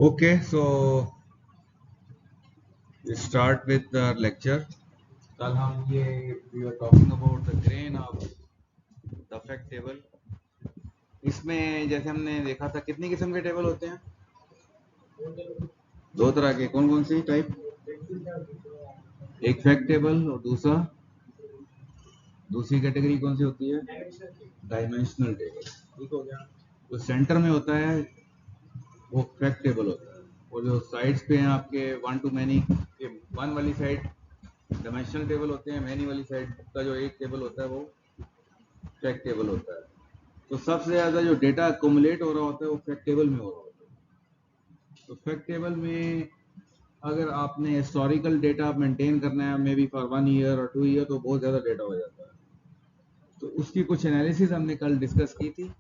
Okay, so we start with the lecture. कल हम ये we were talking about the grain of the fact table. इसमें जैसे हमने देखा था कितनी किस्म के टेबल होते हैं? दो तरह के। कौन कौन सी टाइप? एक फैक्ट टेबल और दूसरी कैटेगरी कौन सी होती है? Dimensional table. ठीक हो गया। तो सेंटर में होता है वो फैक्ट टेबल होता है, और जो साइड्स पे हैं आपके वन टू मैनी, वन वाली साइड डायमेंशनल टेबल होते हैं, मैनी वाली साइड का जो एक टेबल होता है वो फैक्ट टेबल होता है। तो सबसे ज्यादा जो डेटा अकोमुलेट हो रहा होता है वो फैक्ट टेबल में हो रहा होता है। तो फैक्ट टेबल में अगर आपने हिस्टोरिकल डेटा मेंटेन करना है मे बी फॉर 1 ईयर और 2 ईयर, तो बहुत ज्यादा डेटा हो जाता है। तो उसकी कुछ एनालिसिस हमने कल डिस्कस की थी।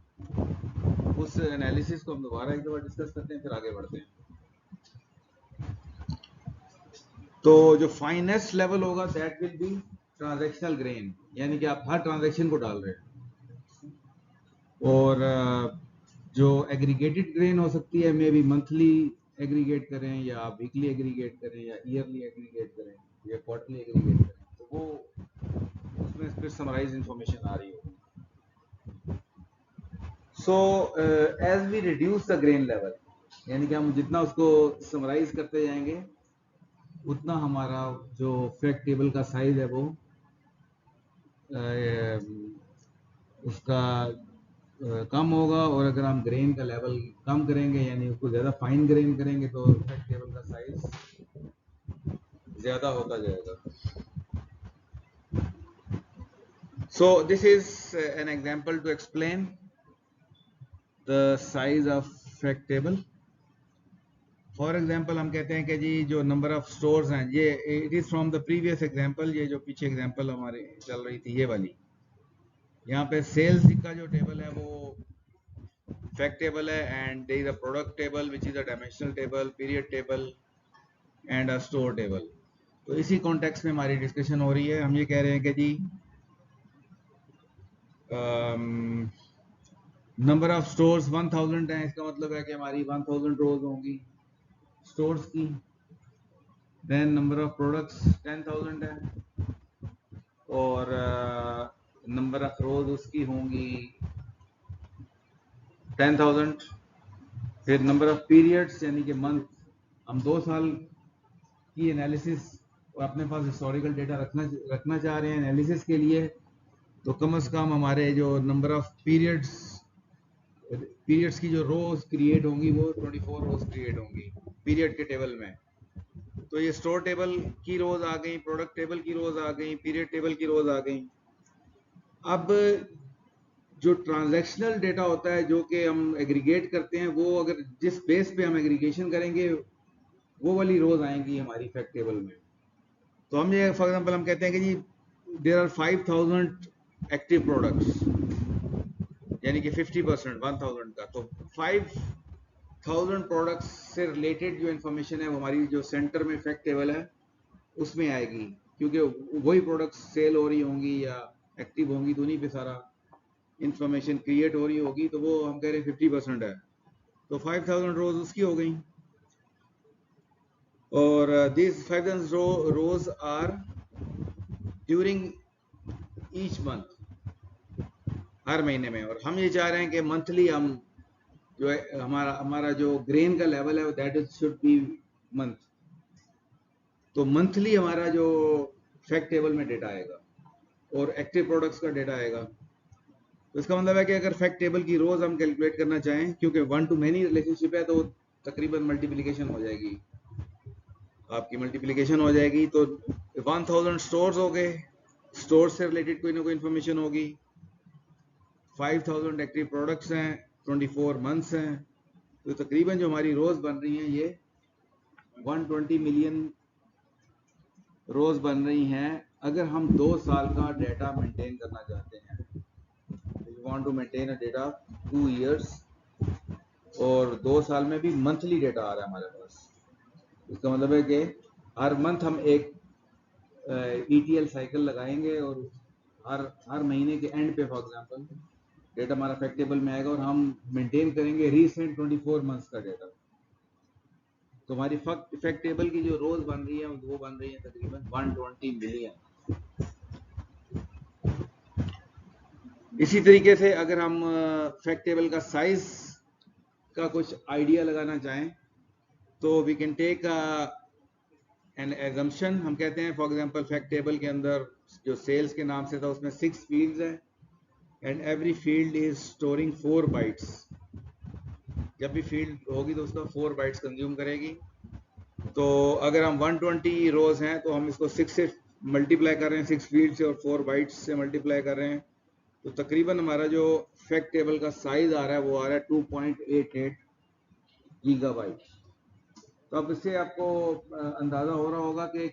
उस एनालिसिस को हम दोबारा एक दफा डिस्कस करते हैं, फिर आगे बढ़ते हैं। तो जो फाइनेस्ट लेवल होगा that will be transactional grain, यानी कि आप हर ट्रांजैक्शन को डाल रहे हैं। और जो एग्रीगेटेड ग्रेन हो सकती है मे बी मंथली एग्रीगेट करें, या आप वीकली एग्रीगेट करें, या ईयरली एग्रीगेट करें, या क्वार्टरली एग्रीगेट करें, तो वो उसमें फिर समराइज इंफॉर्मेशन आ रही होगी। So as we reduce the grain level, यानी कि हम जितना उसको समराइज करते जाएंगे उतना हमारा जो फैक्ट टेबल का साइज है वो उसका कम होगा। और अगर हम ग्रेन का लेवल कम करेंगे, यानी उसको ज़्यादा फाइन ग्रेन करेंगे, तो फैक्ट टेबल का साइज ज़्यादा होता जाएगा। So this is an example to explain the size of fact table. For example हम कहते हैं कि जी जो नंबर ऑफ स्टोर्स हैं, ये it is from the previous example, ये जो पीछे एग्जांपल हमारी चल रही थी ये वाली। यहाँ पे सेल्स का जो टेबल है वो फैक्ट टेबल है, and there is a product table which is a dimensional table, period table and a store table. तो इसी कॉन्टेक्स्ट में हमारी डिस्कशन हो रही है। हम ये कह रहे हैं कि जी नंबर ऑफ स्टोर्स 1000 है, इसका मतलब है कि हमारी 1000 रोज होंगी स्टोर्स की। देन नंबर ऑफ प्रोडक्ट्स 10,000 है, और नंबर ऑफ रोज उसकी होंगी 10,000। फिर नंबर ऑफ पीरियड्स यानी कि मंथ, हम 2 साल की एनालिसिस और अपने पास हिस्टोरिकल डेटा रखना चाह रहे हैं एनालिसिस के लिए, तो कम से कम हमारे जो नंबर ऑफ पीरियड्स की जो रोज क्रिएट होंगी वो 24 रोज क्रिएट होंगी पीरियड के टेबल में। तो ये स्टोर टेबल की रोज आ गई, प्रोडक्ट टेबल की रोज आ गई, पीरियड टेबल की रोज आ गई। अब जो ट्रांजैक्शनल डेटा होता है जो कि हम एग्रीगेट करते हैं, वो अगर जिस बेस पे हम एग्रीगेशन करेंगे वो वाली रोज आएंगी हमारी फैक्ट टेबल में। तो हम ये फॉर एग्जांपल हम कहते हैं कि जी देयर आर 5000 एक्टिव प्रोडक्ट्स, यानी कि 50% 1000 का। तो 5000 प्रोडक्ट्स से रिलेटेड जो इन्फॉर्मेशन है वो हमारी जो सेंटर में फैक्ट टेबल है उसमें आएगी, क्योंकि वही प्रोडक्ट्स सेल हो रही होंगी या एक्टिव होंगी, तो उन्हीं पे सारा इंफॉर्मेशन क्रिएट हो रही होगी। तो वो हम कह रहे हैं 50% है, तो 5000 रोज उसकी हो गई। और this 5000 rows are during each month, हर महीने में। और हम ये चाह रहे हैं कि मंथली हम जो है हमारा जो ग्रेन का लेवल है that is should be month. तो मंथली हमारा जो फैक्ट टेबल में डेटा आएगा और एक्टिव प्रोडक्ट्स का डेटा आएगा। तो इसका मतलब है कि अगर फैक्ट टेबल की रोज हम कैलकुलेट करना चाहें, क्योंकि वन टू मैनी रिलेशनशिप है, तो तकरीबन मल्टीप्लिकेशन हो जाएगी, आपकी मल्टीप्लिकेशन हो जाएगी। तो 1000 स्टोर्स हो गए, स्टोर से रिलेटेड कोई ना कोई इन्फॉर्मेशन होगी। 5000 एक्टिव प्रोडक्ट्स हैं, 24 मंथ्स हैं, तो तकरीबन जो हमारी रोज बन रही हैं ये 120 मिलियन रोज बन रही हैं। अगर हम 2 साल का डेटा मेंटेन करना चाहते हैं, we want to maintain a data 2 years, और 2 साल में भी मंथली डेटा आ रहा है हमारे पास। इसका मतलब है कि हर मंथ हम एक ETL साइकिल लगाएंगे, और हर महीने के एंड पे फॉर एग्जांपल डेटा हमारा फैक्ट टेबल में आएगा, और हम मेंटेन करेंगे रीसेंट 24 मंथ्स का डेटा। तो हमारी फैक्ट टेबल की जो रोज बन रही है वो बन रही है तकरीबन 120 मिलियन। इसी तरीके से अगर हम फैक्ट टेबल का साइज का कुछ आइडिया लगाना चाहें तो we can take an assumption. हम कहते हैं फॉर एग्जांपल फैक्ट टेबल के अंदर जो सेल्स के नाम से था उसमें 6 फील्ड्स हैं and every field is storing 4 bytes. जब भी फील्ड होगी तो उसका 4 बाइट्स कंज्यूम करेगी। तो अगर हम 120 रोज हैं तो हम इसको 6 से मल्टीप्लाई कर रहे हैं, 6 फील्ड से और 4 बाइट्स से मल्टीप्लाई कर रहे हैं, तो तकरीबन हमारा जो फैक्ट टेबल का साइज आ रहा है वो आ रहा है 2.88 गीगाबाइट। तो अब इससे आपको अंदाज़ा हो रहा होगा कि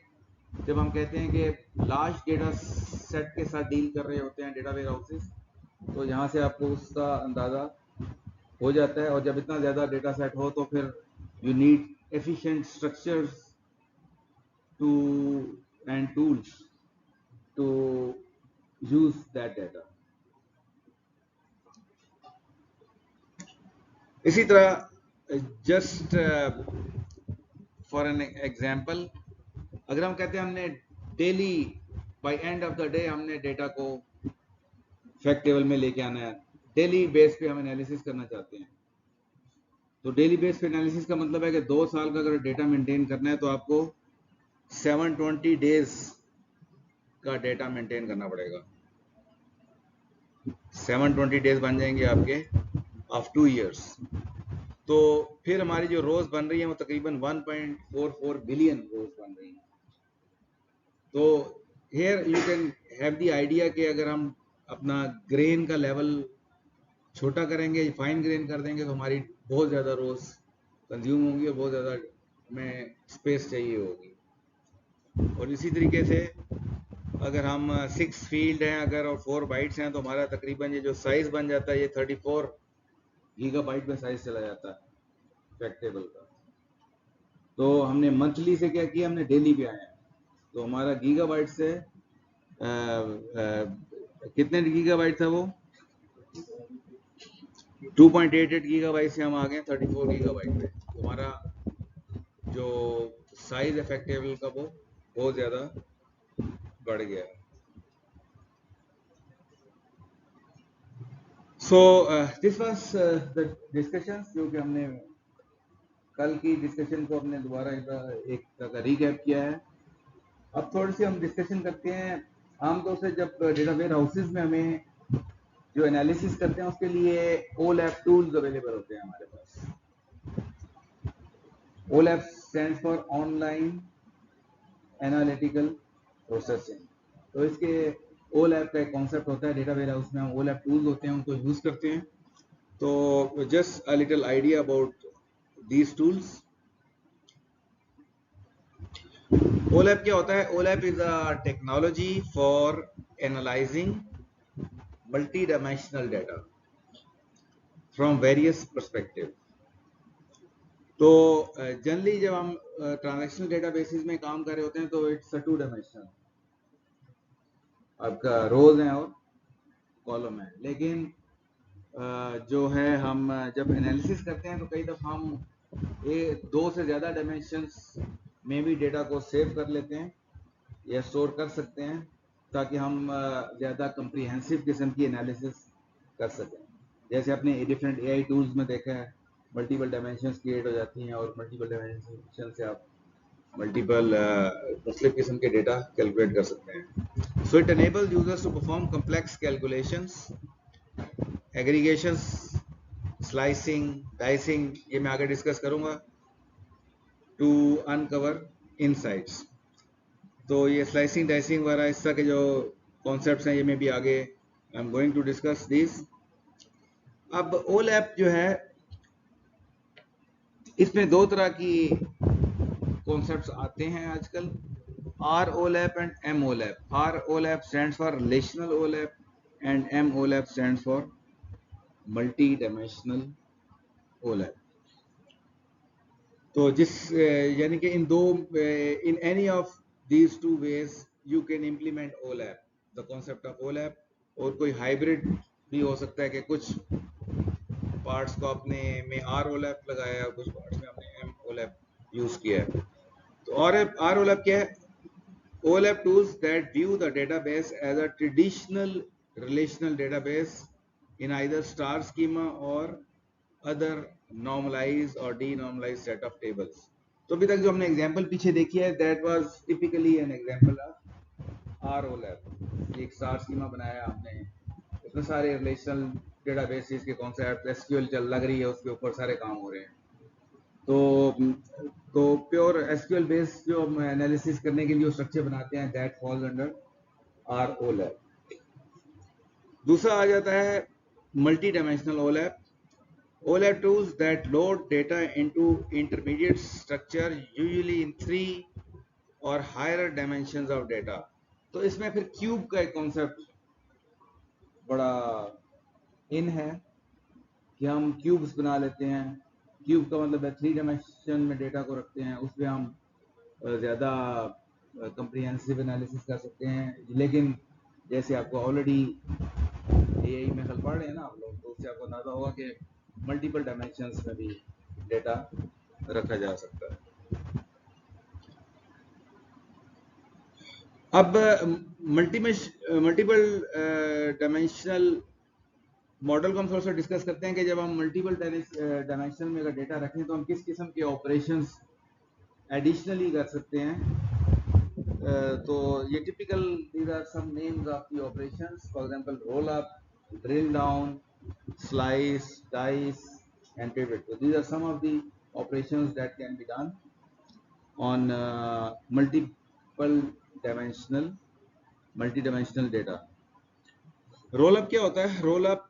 जब हम कहते हैं कि लार्ज डेटा सेट के साथ डील कर रहे होते हैं डेटा वेयर हाउसेस, तो यहाँ से आपको उसका अंदाज़ा हो जाता है। और जब इतना ज़्यादा डेटा सेट हो तो फिर you need efficient structures to and tools to use that data. इसी तरह जस्ट फॉर एन एग्जांपल, अगर हम कहते हैं हमने daily by end of the day हमने डेटा को फैक्ट टेबल में लेके आना है, डेली बेस पे हम एनालिसिस करना चाहते हैं, तो डेली बेस पे एनालिसिस का मतलब है कि 2 साल का अगर डेटा मेंटेन करना है तो आपको 720 डेज का डेटा मेंटेन करना पड़ेगा। 720 डेज बन जाएंगे आपके ऑफ 2 इयर्स। तो फिर हमारी जो रोज बन रही है वो तकरीबन 1.44 बिलियन रोज बन रही है। तो here you can have the idea कि अगर हम अपना ग्रेन का लेवल छोटा करेंगे, फाइन ग्रेन कर देंगे, तो हमारी बहुत ज़्यादा रोज कंज्यूम होंगी और बहुत ज़्यादा हमें स्पेस चाहिए होगी। और इसी तरीके से अगर हम 6 फील्ड हैं अगर और 4 बाइट्स हैं तो हमारा तकरीबन ये जो साइज बन जाता है ये 34 गीगाबाइट में साइज चला जाता है फैक्ट टेबल का। तो हमने मंथली से क्या किया, हमने डेली पे आया, तो हमारा गीगाबाइट से कितने गीगाबाइट था वो, 2.88 गीगाबाइट से हम आ गए 34 गीगाबाइट पे। तो हमारा जो साइज फैक्ट टेबल का वो बहुत ज़्यादा बढ़ गया। So this was the discussion, जो कि हमने कल की डिस्कशन को हमने दोबारा एक तरह का रीकैप किया है। अब थोड़ी सी हम डिस्कशन करते हैं। आमतौर से जब डेटा वेयर हाउसेज में हमें जो एनालिसिस करते हैं उसके लिए OLAP टूल्स अवेलेबल होते हैं हमारे पास। OLAP stands for online analytical processing. तो इसके OLAP का एक कॉन्सेप्ट होता है, डेटा वेयर हाउस में हम OLAP टूल्स होते हैं उनको यूज करते हैं। तो just a little idea about these tools. OLAP क्या होता है? OLAP is a technology for analyzing multi-dimensional data from various perspectives. तो जनरली जब हम ट्रांजैक्शनल डेटाबेसेस में काम कर रहे होते हैं तो इट्स अ 2 डायमेंशनल, आपका रोज हैं और कॉलम है। लेकिन जो है हम जब एनालिसिस करते हैं तो कई दफ़ा हम 2 से ज़्यादा डायमेंशंस में भी डेटा को सेव कर लेते हैं या स्टोर कर सकते हैं, ताकि हम ज़्यादा कंप्रीहेंसिव किस्म की एनालिसिस कर सकें। जैसे आपने डिफरेंट AI टूल्स में देखा है, मल्टीपल डायमेंशंस क्रिएट हो जाती हैं और मल्टीपल डायमेंशन से आप मल्टीपल मुख्तलिफ किस्म के डेटा कैलकुलेट कर सकते हैं। So it enables users to perform complex calculations, aggregations, slicing, dicing, ये मैं आगे डिस्कस करूंगा, टू अनकवर इनसाइट्स। तो ये स्लाइसिंग, डाइसिंग वगैरह इस तरह के जो कॉन्सेप्ट्स हैं ये मैं भी आगे I am going to discuss this. अब OLAP जो है इसमें 2 तरह की कॉन्सेप्ट्स आते हैं आजकल, ROLAP and MOLAP। ROLAP stands for relational OLAP and MOLAP stands for multi dimensional OLAP। तो जिस यानी कि in any of these 2 ways you can implement OLAP, the concept of OLAP। और कोई हाइब्रिड भी हो सकता है कि कुछ पार्ट्स को आपने में ROLAP लगाया, कुछ पार्ट्स में आपने MOLAP यूज किया है। तो आर ओलैप क्या है? OLAP tools that view the database as a traditional relational database in either star schema or other normalized or denormalized set of tables. तो अभी तक जो हमने एग्जांपल पीछे देखी है, that was typically an example of ROLAP. एक star schema बनाया हमने, उसमें सारे रिलेशनल डेटाबेसेस के कॉन्सेप्ट, SQL चल लग रही है, उसके ऊपर सारे काम हो रहे हैं। तो प्योर एसक्यूएल बेस्ड जो हम एनालिसिस करने के लिए स्ट्रक्चर बनाते हैं, that falls under R OLAP. दूसरा आ जाता है multi dimensional OLAP. OLAP tools that load data into intermediate structure usually in 3 or higher dimensions of data। तो इसमें फिर क्यूब का एक कॉन्सेप्ट बड़ा इन है कि हम क्यूब्स बना लेते हैं। क्यूब का मतलब है 3 डायमेंशन में डेटा को रखते हैं, उसमें हम ज़्यादा कंप्रिहेंसिव एनालिसिस कर सकते हैं। लेकिन जैसे आपको ऑलरेडी एआई में हल पढ़ रहे हैं ना आप लोग, तो उससे आपको अंदाजा होगा कि मल्टीपल डायमेंशंस में भी डेटा रखा जा सकता है। अब मल्टीपल डायमेंशनल मॉडल को हम थोड़ा सा डिस्कस करते हैं कि जब हम मल्टीपल डायमेंशन में अगर डेटा रखें तो हम किस किस्म के ऑपरेशंस एडिशनली कर सकते हैं। तो ये typical, these are some names of the operations. For example, roll up, drill down, slice, dice, and pivot. So these are some of the operations that can be done on multi-dimensional data. Roll up क्या होता है? Roll up,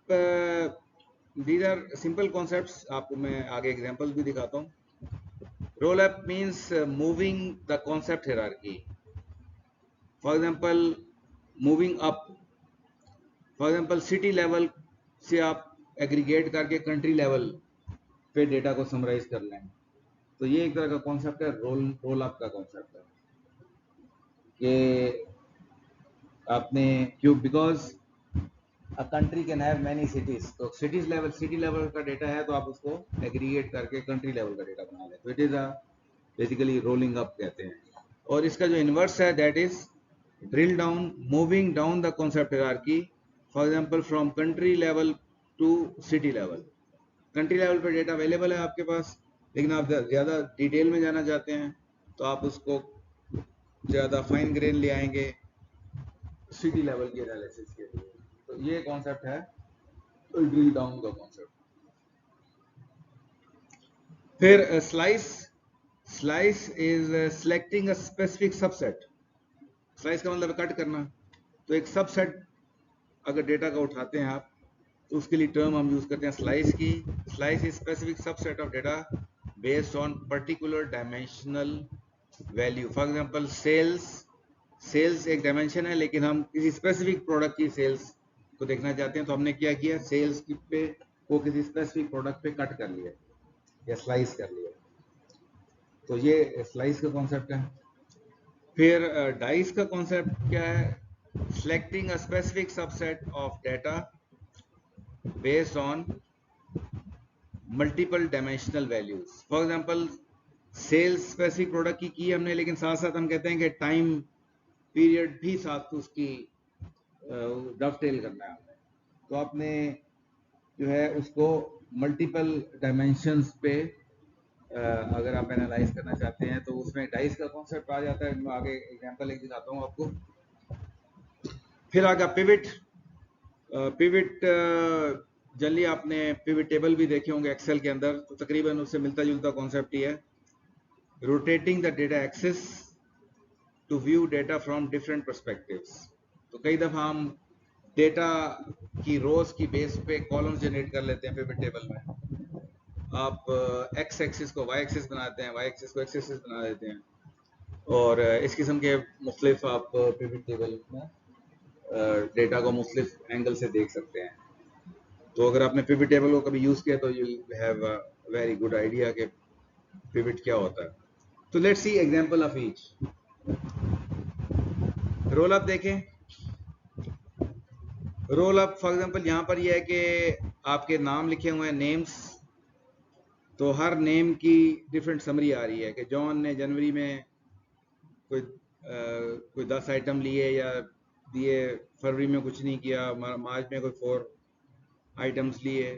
these are simple concepts. आपको मैं आगे examples भी दिखाता हूँ। Roll up means moving the concept hierarchy. For example, moving up. For example, city level से आप एग्रीगेट करके कंट्री लेवल पे डेटा को समराइज कर लें, तो ये एक तरह का कॉन्सेप्ट है, रोल अप का कॉन्सेप्ट है कि आपने क्यों, because a country can have many cities, तो सिटी लेवल का डेटा है तो आप उसको एग्रीगेट करके कंट्री लेवल का डेटा बना लें, तो it is a basically rolling up कहते हैं। और इसका जो इनवर्स है that is drill down, moving down the concept hierarchy, for example from country level to city level। country level पे डेटा अवेलेबल है आपके पास, लेकिन आप ज़्यादा डिटेल में जाना चाहते हैं तो आप उसको ज़्यादा फाइन ग्रेन ले आएंगे सिटी लेवल की एनालिसिस के लिए। तो ये कॉन्सेप्ट है ड्रिल डाउन का कॉन्सेप्ट। फिर slice is selecting a specific subset. Slice का मतलब कट करना, तो एक सबसेट अगर डेटा का उठाते हैं आप तो उसके लिए टर्म हम यूज करते हैं स्लाइस की। Slice is specific subset of data based on particular dimensional value. For example sales एक डायमेंशन है, लेकिन हम किसी स्पेसिफिक प्रोडक्ट की सेल्स को देखना चाहते हैं, तो हमने क्या किया, सेल्स पे को किसी स्पेसिफिक प्रोडक्ट पे कट कर लिया या स्लाइस कर लिया, तो ये स्लाइस का कॉन्सेप्ट है। फिर डाइस का कॉन्सेप्ट क्या है? selecting a specific subset of data based on multiple dimensional values। for example, sales specific product की हमने, लेकिन साथ साथ हम कहते हैं कि टाइम पीरियड भी साथ उसकी डवटेल करना है हमें, तो आपने जो है उसको मल्टीपल डायमेंशंस पे अगर आप एनालाइज करना चाहते हैं तो उसमें डाइस का कॉन्सेप्ट आ जाता है। मैं आगे एग्जांपल एक दिखाता हूँ आपको। फिर आगे पिविट जनरली आपने पिविट टेबल भी देखे होंगे एक्सेल के अंदर, तो तकरीबन उससे मिलता जुलता कॉन्सेप्ट ही है। Rotating the data axis to view data from different perspectives. तो कई दफ़ा हम डेटा की रोज की बेस पे कॉलम्स जनरेट कर लेते हैं पिविट टेबल में। आप एक्स एक्सिस को वाई एक्सिस बनाते हैं, वाई एक्सिस को एक्स एक्सिस बना देते हैं, और इस किस्म के मुख्तलिफ आप पिविट टेबल में डेटा को मुख्तलिफ एंगल से देख सकते हैं। तो अगर आपने पिविट टेबल को कभी यूज किया तो you have a very good idea कि पिविट क्या होता है। तो let's see example of each. Roll up देखें। रोल अप फॉर एग्जांपल यहाँ पर यह है कि आपके नाम लिखे हुए हैं, नेम्स, तो हर नेम की डिफरेंट समरी आ रही है कि जॉन ने जनवरी में कोई 10 आइटम लिए या दिए, फरवरी में कुछ नहीं किया, मार्च में कोई 4 आइटम्स लिए,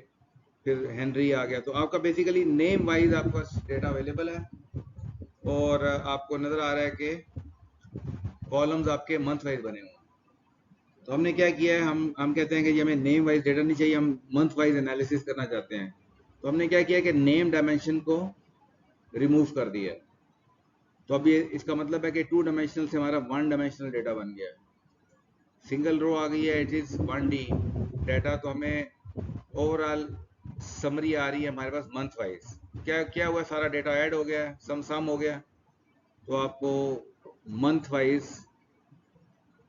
फिर हेनरी आ गया। तो आपका बेसिकली नेम वाइज आपका डेटा अवेलेबल है और आपको नज़र आ रहा है कि कॉलम्स आपके मंथ वाइज बने हुए हैं। तो हमने क्या किया है, हम कहते हैं कि ये हमें नेम वाइज डेटा नहीं चाहिए, हम मंथ वाइज एनालिसिस करना चाहते हैं। तो हमने क्या किया कि नेम डायमेंशन को रिमूव कर दिया। तो अब ये इसका मतलब है कि 2 डायमेंशनल से हमारा 1 डायमेंशनल डेटा बन गया है। सिंगल रो आ गई है, इट इज 1D डेटा। तो हमें ओवरऑल समरी आ रही है हमारे पास मंथ वाइज। क्या क्या हुआ, सारा डेटा ऐड हो गया, सम हो गया, तो आपको मंथ वाइज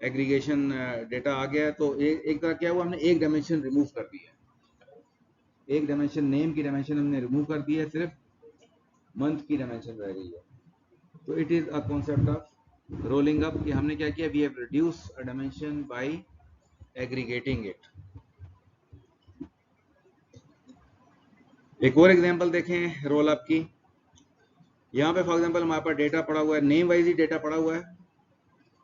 एग्रीगेशन डेटा आ गया। तो एक तरह क्या हुआ, हमने एक डायमेंशन रिमूव कर दिया, एक डायमेंशन नेम की डायमेंशन हमने रिमूव कर दी है, सिर्फ मंथ की डायमेंशन रह गई है। तो it is a concept of rolling up कि हमने क्या किया, we have reduce a dimension by aggregating it. एक और एग्जांपल देखें रोल अप की। यहाँ पे फॉर एग्जांपल हमारे पास डेटा पड़ा हुआ है, नेम वाइज ही डेटा पड़ा हुआ है,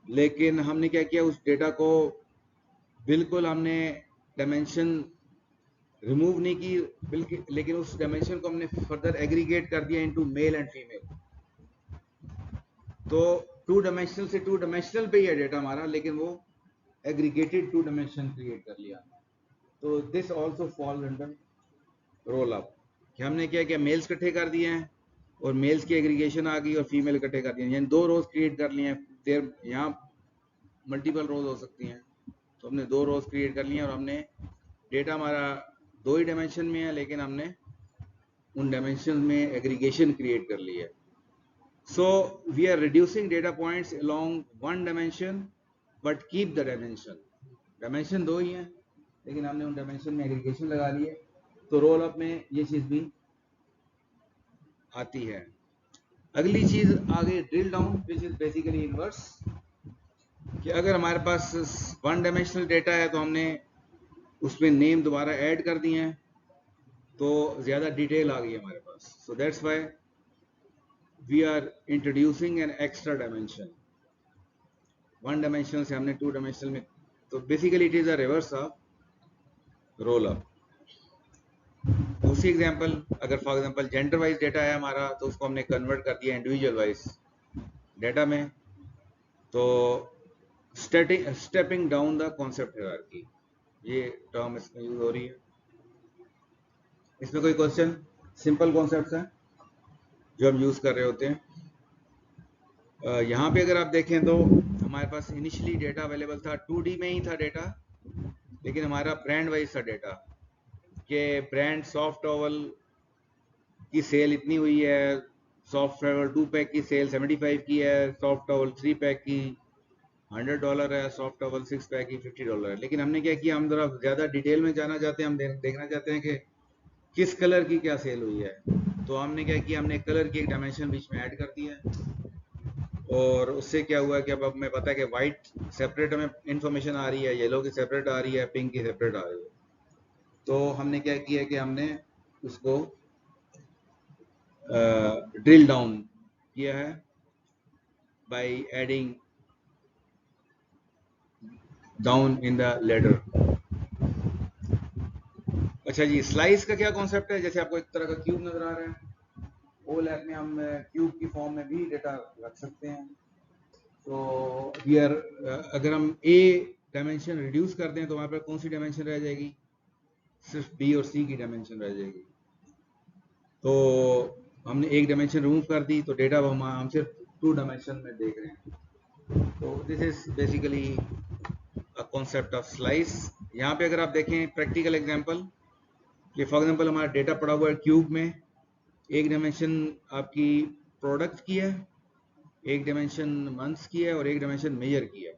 लेकिन हमने क्या किया, उस डेटा को बिल्कुल हमने डायमेंशन रिमूव नहीं की बिल्कुल, लेकिन उस डायमेंशन को हमने फर्दर एग्रीगेट कर दिया इनटू मेल एंड फीमेल। तो 2 डायमेंशनल से 2 डायमेंशनल पे ही है डेटा हमारा, लेकिन वो एग्रीगेटेड 2 डायमेंशन क्रिएट कर लिया। तो this also falls under roll up कि हमने क्या किया, मेल्स इकट्ठे कर दिए हैं और मेल्स की एग्रीगेशन आ गई और फीमेल इकट्ठे कर दिए, यानी 2 रोज क्रिएट कर लिए हैं। देर यहाँ मल्टीपल रोज हो सकती हैं, तो हमने 2 रोज क्रिएट कर लिए और हमने डेटा हमारा 2 ही डायमेंशन में है, लेकिन हमने उन डायमेंशन में एग्रीगेशन क्रिएट कर ली है। So we are reducing data points along one dimension, but keep the dimension. Dimension 2 ही हैं, लेकिन हमने उन डायमेंशन में एग्रीगेशन लगा ली है। तो रोल अप में ये चीज भी आती है। अगली चीज आगे drill down, which is basically inverse, कि अगर हमारे पास 1 डायमेंशनल डेटा है तो हमने उसमें नेम दोबारा ऐड कर दिए हैं, तो ज्यादा डिटेल आ गई है हमारे पास। So that's why we are introducing an extra dimension. 1 dimensional से हमने 2 डायमेंशनल में, तो basically it is a reverse of roll up. दूसरी एग्जांपल, अगर for example gender wise data है हमारा, तो उसको हमने कन्वर्ट कर दिया इंडिविजुअल वाइज डेटा में। तो stepping down the concept hierarchy, ये टर्म इसमें यूज हो रही है। इसमें कोई क्वेश्चन? सिंपल कॉन्सेप्ट्स हैं जो हम यूज कर रहे होते हैं। यहाँ पे अगर आप देखें तो हमारे पास इनिशियली डेटा अवेलेबल था, 2D में ही था डेटा, लेकिन हमारा ब्रांड वाइज था डेटा कि ब्रांड सॉफ्ट टॉवल की सेल इतनी हुई है, सॉफ्ट टॉवल 2 पैक की सेल 75 की है, सॉफ्ट टॉवल 3 पैक की $100 है, सॉफ्ट टॉवल 6 पैक की $50 है। लेकिन हमने क्या किया, हम जरा ज्यादा डिटेल में जाना चाहते हैं, हम देखना चाहते हैं कि किस कलर की क्या सेल हुई है। तो हमने क्या किया, हमने कलर की एक डायमेंशन बीच में ऐड कर दिया है, और उससे क्या हुआ कि अब हमें पता है कि व्हाइट सेपरेट हमें इंफॉर्मेशन आ रही है, येलो की सेपरेट आ रही है, पिंक की सेपरेट आ रही है। तो हमने क्या किया कि हमने उसको ड्रिल डाउन किया है by adding down in the ladder. अच्छा जी, स्लाइस का क्या कॉन्सेप्ट है? जैसे आपको एक तरह का क्यूब नजर आ रहा है, ओ लैब में हम क्यूब की फॉर्म में भी डेटा रख सकते हैं। तो हियर अगर हम ए डायमेंशन रिड्यूस कर दें तो हमारे पास कौन सी डायमेंशन रह जाएगी? सिर्फ बी और सी की डायमेंशन रह जाएगी। तो हमने एक डायमेंशन रिमूव कर दी, तो डेटा हम सिर्फ 2 डायमेंशन में देख रहे हैं। तो this is basically a concept of slice. यहाँ पे अगर आप देखें प्रैक्टिकल एग्जांपल, कि फॉर एग्जांपल हमारा डेटा पड़ा हुआ है क्यूब में, एक डायमेंशन आपकी प्रोडक्ट की है, एक डायमेंशन मंथ्स की है और एक डायमेंशन मेजर की है।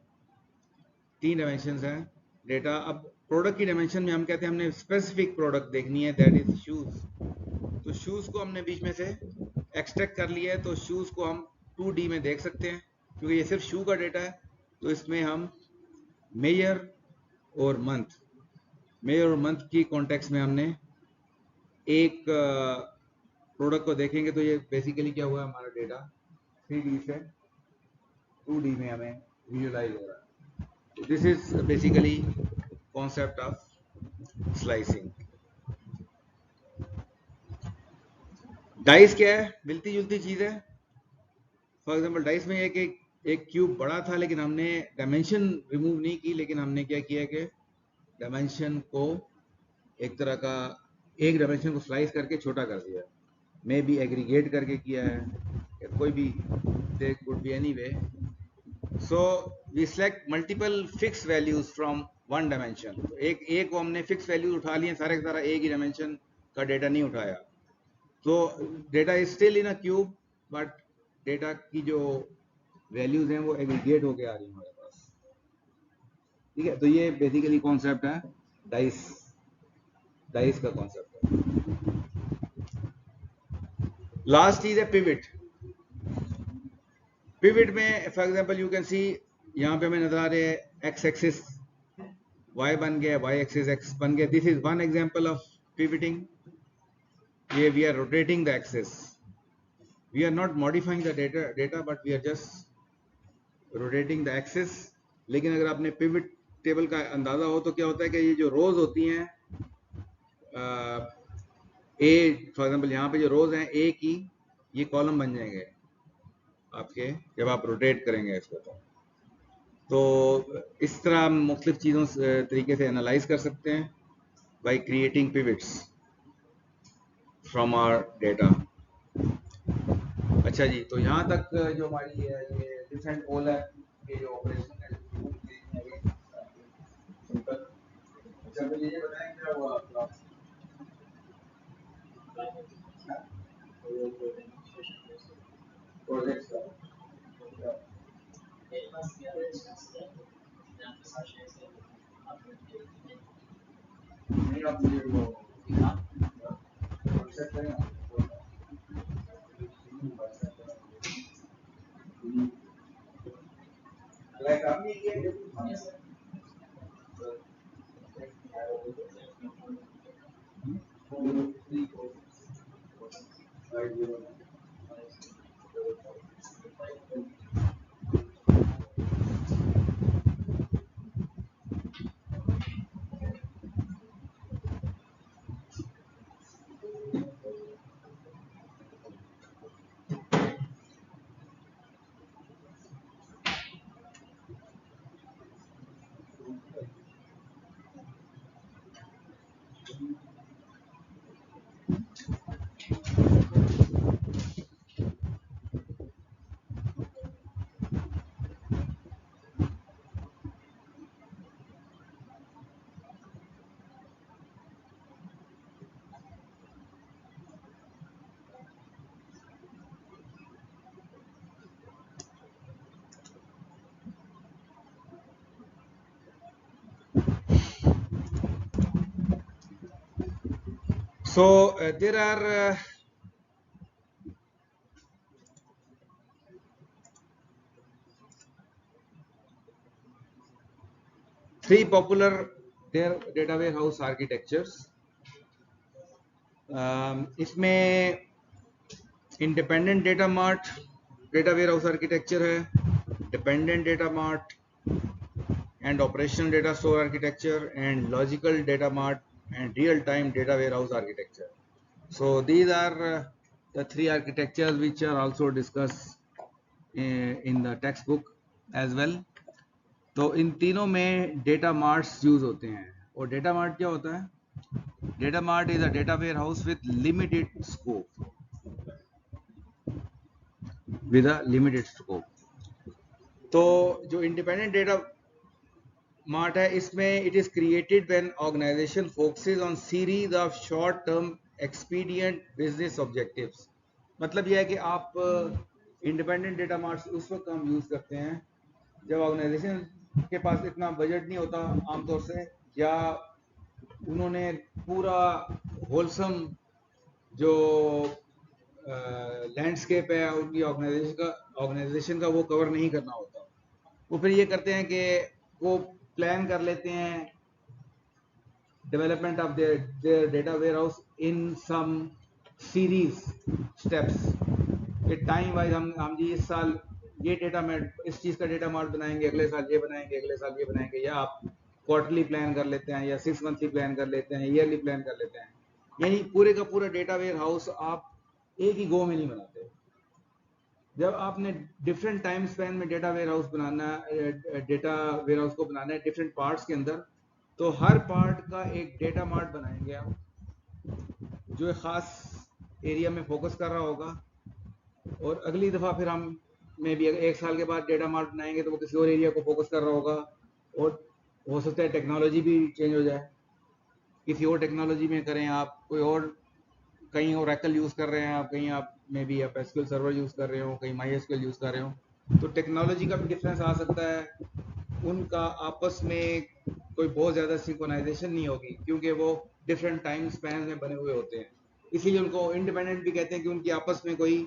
3 डायमेंशन हैं डेटा। अब प्रोडक्ट की डायमेंशन में हम कहते हैं हमने स्पेसिफिक प्रोडक्ट देखनी है, दैट इज शूज। तो शूज को हमने बीच में से एक्सट्रैक्ट कर लिया है, तो शूज को हम 2D में देख सकते हैं, क्योंकि ये सिर्फ शू का डेटा है। तो इसमें हम मेजर और मंथ की कॉन्टेक्स्ट में हमने एक प्रोडक्ट को देखेंगे तो ये बेसिकली क्या हुआ, हमारा डेटा 3D से 2D में हमें विजुअलाइज हो रहा है। This is basically concept of slicing. Dice क्या है, मिलती जुलती चीज है। फॉर एग्जाम्पल डाइस में एक क्यूब बड़ा था, लेकिन हमने डायमेंशन रिमूव नहीं की, लेकिन हमने क्या किया कि डायमेंशन को एक तरह का, एक डायमेंशन को स्लाइस करके छोटा कर दिया, मे बी एग्रीगेट करके किया है, या कोई भी, they could be any way. So we select multiple fix values from one dimension. एक को हमने फिक्स वैल्यूज उठा लिए, सारे का सारा एक ही डायमेंशन का डेटा नहीं उठाया, तो data is still in a cube, but data की जो वैल्यूज हैं वो एग्रीगेट होके आ रही हैं हमारे पास। ठीक है, तो ये बेसिकली कॉन्सेप्ट है डाइस, डाइस का कॉन्सेप्ट है। लास्ट चीज है पिविट। पिविट में for example you can see, यहाँ पे हमें नजर आ रहे हैं एक्स एक्सिस y बन गया, y एक्सिस x बन गया। This is one example of pivoting. ये we are rotating the axis, we are not modifying the data but we are just rotating the axis. लेकिन अगर आपने पिविट टेबल का अंदाजा हो तो क्या होता है कि ये जो रोज होती हैं, ए फॉर एग्जांपल यहाँ पे जो रोज हैं ए की, ये कॉलम बन जाएंगे आपके जब आप रोटेट करेंगे इसको। तो इस तरह हम मुख्तलिफ चीज़ों से तरीके से एनालाइज कर सकते हैं by creating pivots from our data. अच्छा जी, तो यहाँ तक जो हमारी ये डिफरेंट ओल है, ये जो ऑपरेशन है, सिंपल। अच्छा, मुझे ये बताएं क्या हुआ आपका प्रोजेक्ट का? नहीं, आप मुझे वो व्हाट्सएप करें ना। लाइक आपने ये so there are three popular data warehouse architectures. इसमें independent data mart data warehouse architecture है, dependent data mart and operational data store architecture, and logical data mart and real-time data warehouse architecture. So these are the three architectures which are also discussed in the textbook as well. तो इन तीनों में data marts use होते हैं। और data mart क्या होता है? Data mart is a data warehouse with limited scope, with a limited scope. तो जो इंडिपेंडेंट डेटा मार्ट है, इसमें it is created when organisation focuses on series of short term expedient business objectives. मतलब यह है कि आप independent data marts उस वक्त हम यूज करते हैं जब ऑर्गेनाइजेशन के पास इतना बजट नहीं होता आमतौर से, या उन्होंने पूरा होलसम जो लैंडस्केप है उनकी ऑर्गेनाइजेशन का वो कवर नहीं करना होता। वो फिर ये करते हैं कि वो प्लान कर लेते हैं development of their data warehouse in some series steps कि टाइम वाइज हम जी इस साल ये डेटा इस चीज़ का डेटा मार्ट बनाएंगे, अगले साल ये बनाएंगे, अगले साल ये बनाएंगे, या आप क्वार्टरली प्लान कर लेते हैं, या 6 मंथली प्लान कर लेते हैं, ईयरली प्लान कर लेते हैं। यानी पूरे का पूरा डेटा वेयर हाउस आप एक ही गो में नहीं बनाते। जब आपने डिफरेंट टाइम स्पैन में डेटा वेयर हाउस बनाना, डेटा वेयर हाउस को बनाना है डिफरेंट पार्ट्स के अंदर, तो हर पार्ट का एक डेटा मार्ट बनाएंगे आप, जो एक खास एरिया में फोकस कर रहा होगा। और अगली दफ़ा फिर हम में भी एक साल के बाद डेटा मार्ट बनाएंगे तो वो किसी और एरिया को फोकस कर रहा होगा, और हो सकता है टेक्नोलॉजी भी चेंज हो जाए, किसी और टेक्नोलॉजी में करें आप, कोई और कहीं ओरेकल यूज़ कर रहे हैं आप, कहीं आप में भी आप एसक्यूएल सर्वर यूज़ कर रहे हो, कहीं माई एसक्यूएल यूज़ कर रहे हो, तो टेक्नोलॉजी का भी डिफरेंस आ सकता है। उनका आपस में कोई बहुत ज़्यादा सिंक्रोनाइजेशन नहीं होगी, क्योंकि वो डिफरेंट टाइम स्पैन में बने हुए होते हैं, इसीलिए उनको इंडिपेंडेंट भी कहते हैं कि उनकी आपस में कोई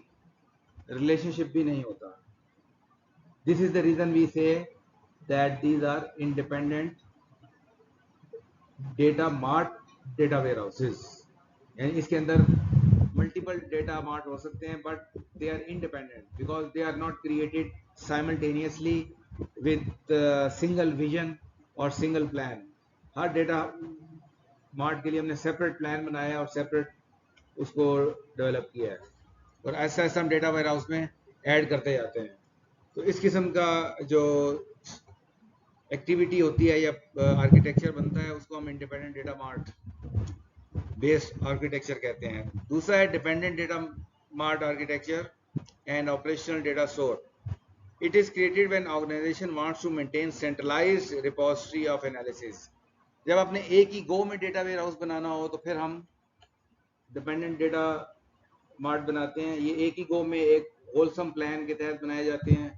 रिलेशनशिप भी नहीं होता। This is the reason we say that these are independent data mart data warehouses. यानी इसके अंदर मल्टीपल डेटा मार्ट हो सकते हैं, but they are independent because they are not created simultaneously with single vision और single plan. हर data mart के लिए हमने सेपरेट प्लान बनाया और सेपरेट उसको डेवलप किया है, और ऐसा ऐसा हम डेटा वेयर हाउस में ऐड करते जाते हैं। तो इस किस्म का जो एक्टिविटी होती है या आर्किटेक्चर बनता है, उसको हम independent data mart based architecture कहते हैं। दूसरा है dependent data mart architecture and operational data store. It is created when organization wants to maintain centralized repository of analysis. जब आपने एक ही गो में डेटा वेयर हाउस बनाना हो तो फिर हम डिपेंडेंट डेटा मार्ट बनाते हैं। ये एक ही गो में एक होलसम प्लान के तहत बनाए जाते हैं,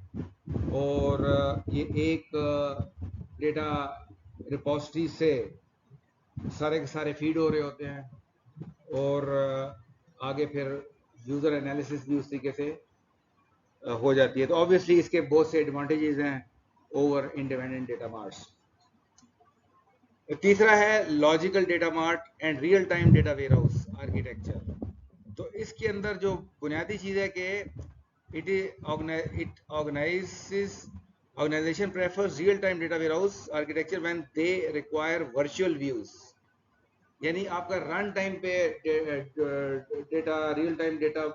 और ये एक डेटा रिपोजिटरी से सारे के सारे फीड हो रहे होते हैं, और आगे फिर यूज़र एनालिसिस भी उस तरीके से हो जाती है। तो ऑब्वियसली इसके बहुत से एडवांटेजेस हैं ओवर इंडिपेंडेंट डेटा मार्ट्स। तीसरा है logical data mart and real time data warehouse architecture. तो इसके अंदर जो बुनियादी चीज़ है कि it organizes organization prefers real time data warehouse architecture when they require virtual views। यानी आपका रन टाइम पे data real time data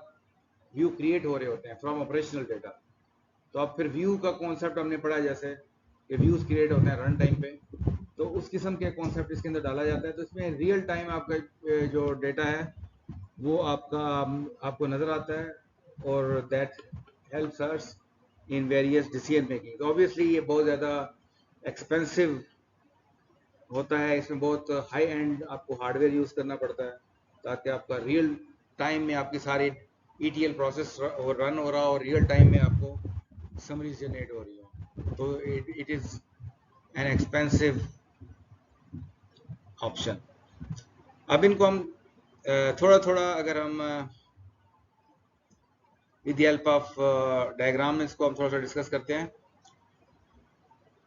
view create हो रहे होते हैं फ्रॉम ऑपरेशनल डेटा। तो अब फिर व्यू का कॉन्सेप्ट हमने पढ़ा, जैसे कि व्यूज क्रिएट होते हैं रन टाइम पे, तो उस किस्म के कॉन्सेप्ट इसके अंदर डाला जाता है। तो इसमें रियल टाइम आपका जो डेटा है वो आपको नज़र आता है, और that helps us in various decision making. तो ऑब्वियसली ये बहुत ज़्यादा एक्सपेंसिव होता है, इसमें बहुत हाई एंड आपको हार्डवेयर यूज़ करना पड़ता है ताकि आपका रियल टाइम में आपकी सारी ETL प्रोसेस रन हो रहा हो और रियल टाइम में आपको समरीज जनरेट हो रही हो। तो it is an expensive option. अब इनको हम थोड़ा थोड़ा अगर हम with the help of diagram इसको हम थोड़ा सा डिस्कस करते हैं।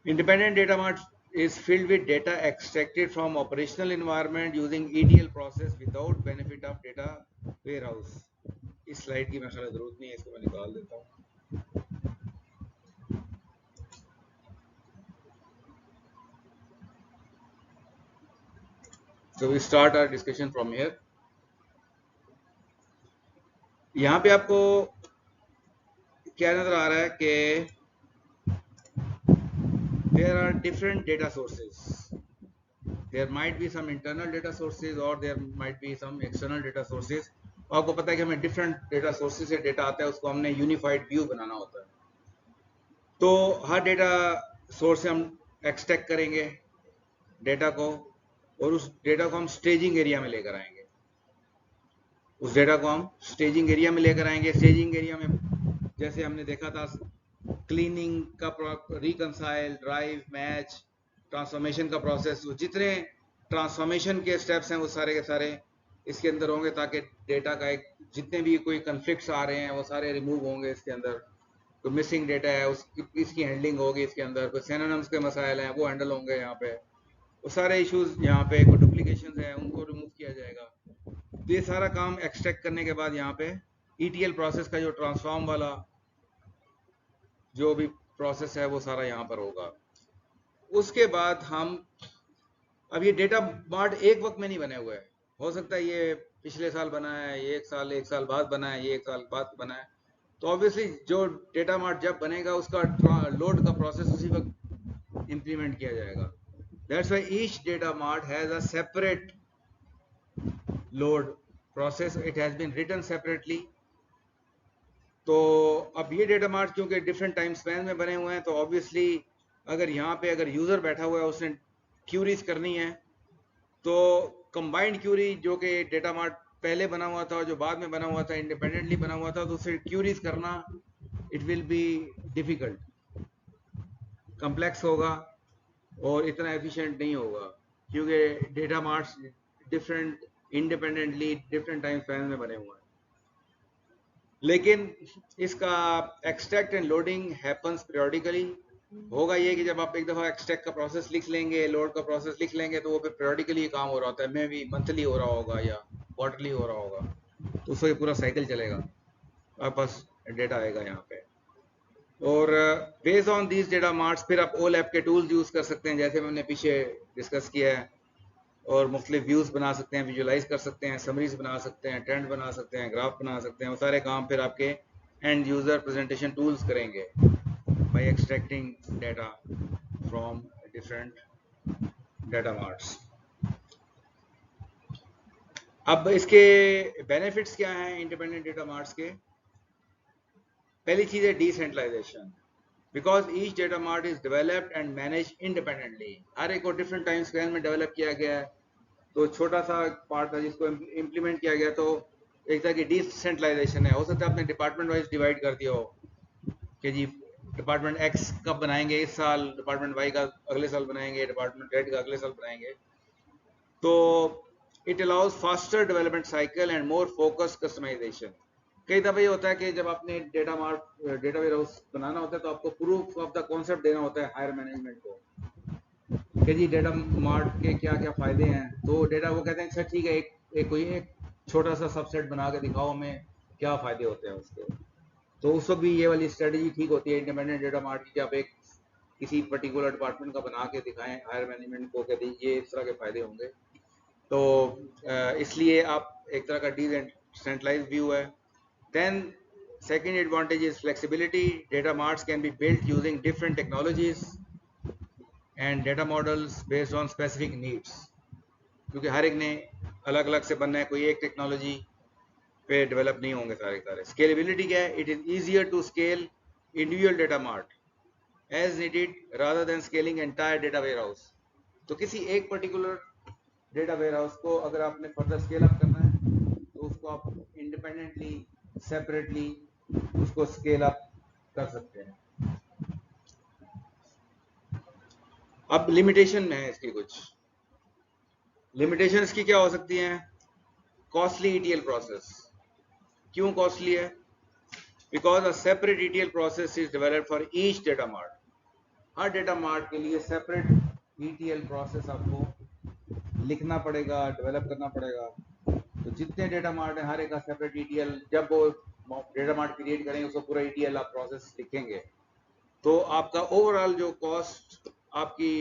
Independent data mart is filled with data extracted from operational environment using ETL process without benefit of data warehouse। इस स्लाइड की मैं ख्याल जरूरत नहीं है, इसको मैं निकाल देता हूँ। So we start our discussion from here। यहाँ पे आपको क्या नजर आ रहा है कि there are different data sources। There might be some internal data sources or there might be some external data sources। आपको पता है कि हमें डिफरेंट डेटा सोर्सेज से डेटा आता है, उसको हमने यूनिफाइड व्यू बनाना होता है। तो हर डेटा सोर्स से हम एक्सट्रैक्ट करेंगे डेटा को, और उस डेटा को हम स्टेजिंग एरिया में लेकर आएंगे। उस डेटा को हम स्टेजिंग एरिया में लेकर आएंगे। स्टेजिंग एरिया में जैसे हमने देखा था क्लीनिंग का, रिकंसाइल, ड्राइव, मैच, ट्रांसफॉर्मेशन का प्रोसेस, जितने ट्रांसफॉर्मेशन के स्टेप्स हैं वो सारे के सारे इसके अंदर होंगे, ताकि डेटा का एक जितने भी कोई कन्फ्लिक्ट्स आ रहे हैं वो सारे रिमूव होंगे इसके अंदर। कोई मिसिंग डेटा है इसकी हैंडलिंग होगी इसके अंदर, कोई सिनोनिम्स के मसाइल हैं वो हैंडल होंगे यहाँ पे, वो सारे इश्यूज यहाँ पे, कोई डुप्लीकेशन है उनको रिमूव किया जाएगा। ये सारा काम एक्सट्रैक्ट करने के बाद यहाँ पे ETL प्रोसेस का जो ट्रांसफॉर्म वाला जो भी प्रोसेस है वो सारा यहाँ पर होगा। उसके बाद हम अब ये डेटा मार्ट एक वक्त में नहीं बने हुए हैं, हो सकता है ये पिछले साल बना है, ये एक साल बाद बना है, ये एक साल बाद बना है। तो ऑब्वियसली जो डेटा मार्ट जब बनेगा उसका लोड का प्रोसेस उसी वक्त इंप्लीमेंट किया जाएगा। That's why each data mart has a separate load process, it has been written separately. तो अब ये डेटा मार्ट क्योंकि डिफरेंट टाइम स्पैन में बने हुए हैं, तो ऑब्वियसली अगर यहाँ पे अगर यूजर बैठा हुआ है उसने क्यूरीज करनी है, तो कंबाइंड क्यूरी जो कि डेटा मार्ट पहले बना हुआ था और जो बाद में बना हुआ था, इंडिपेंडेंटली बना हुआ था, तो उससे क्यूरीज करना it will be difficult, complex होगा और इतना एफिशिएंट नहीं होगा, क्योंकि data marts different independently different time span में बने हुए हैं। लेकिन इसका extract and loading happens periodically. होगा ये कि जब आप एक दफ़ा एक्सट्रैक्ट का प्रोसेस लिख लेंगे, लोड का प्रोसेस लिख लेंगे, तो वो फिर पीरियोडिकली काम हो रहा होता है, मे भी मंथली हो रहा होगा या क्वार्टरली हो रहा होगा, तो उसका ये पूरा साइकिल चलेगा, आपके पास डेटा आएगा यहाँ पे। और based on these data marts फिर आप OLAP के टूल्स यूज़ कर सकते हैं, जैसे मैंने पीछे डिस्कस किया है, और मुख्तलिफ व्यूज़ बना सकते हैं, विजुलाइज कर सकते हैं, समरीज बना सकते हैं, ट्रेंड बना सकते हैं, ग्राफ बना सकते हैं। वो सारे काम फिर आपके एंड यूज़र प्रेजेंटेशन टूल्स करेंगे by extracting data from different data marts. अब इसके बेनिफिट्स क्या हैं इंडिपेंडेंट डेटा मार्ट्स के? पहली चीज़ है decentralisation, because each data mart is developed and manage independently. हर एक को डिफरेंट टाइम स्पैन में डेवलप किया गया है, तो छोटा सा पार्ट था जिसको इम्प्लीमेंट किया गया, तो एक तरह की डिसेंट्रलाइजेशन है। हो सकता है आपने डिपार्टमेंट वाइज डिवाइड कर दिया हो कि जी डिपार्टमेंट X कब बनाएंगे इस साल, डिपार्टमेंट Y का अगले साल बनाएंगे, डिपार्टमेंट Z का अगले साल बनाएंगे। तो it allows faster development cycle and more focus customization. कई दफ़ा ये होता है कि जब आपने डेटा वेयर हाउस बनाना होता है, तो आपको प्रूफ ऑफ द कॉन्सेप्ट देना होता है हायर मैनेजमेंट को कि जी डेटा मार्ट के क्या क्या फ़ायदे हैं। तो डेटा वो कहते हैं अच्छा ठीक है, एक छोटा सा सबसेट बना के दिखाओ हमें क्या फ़ायदे होते हैं उसके। तो उस वक्त भी ये वाली स्ट्रेटजी ठीक होती है इंडिपेंडेंट डेटा मार्ट की, कि आप एक किसी पर्टिकुलर डिपार्टमेंट का बना के दिखाएं हायर मैनेजमेंट को, कहते हैं ये इस तरह के फ़ायदे होंगे। तो इसलिए आप एक तरह का डिसेंट्रलाइज्ड व्यू है। Then second advantage is flexibility. Data marts can be built using different technologies and data models based on specific needs, क्योंकि हर एक ने अलग अलग से बनना है, कोई एक टेक्नोलॉजी पे डेवलप नहीं होंगे सारे। स्केलेबिलिटी क्या है? It is easier to scale individual data mart as needed rather than scaling entire data warehouse. तो किसी एक पर्टिकुलर डेटा वेयर हाउस को अगर आपने फर्दर स्केल अप करना है, तो उसको आप इंडिपेंडेंटली सेपरेटली उसको स्केल अप कर सकते हैं। अब लिमिटेशन है इसकी, कुछ लिमिटेशन इसकी क्या हो सकती हैं? Costly ETL process. क्यों कॉस्टली है? Because a separate ETL process is developed for each data mart. Her data mart के लिए सेपरेट ETL प्रोसेस आपको लिखना पड़ेगा, डेवलप करना पड़ेगा। तो जितने डेटा मार्ट है हर एक का सेपरेट ETL, जब वो डेटा मार्ट क्रिएट करेंगे उसको पूरा ETL आप प्रोसेस लिखेंगे, तो आपका ओवरऑल जो कॉस्ट आपकी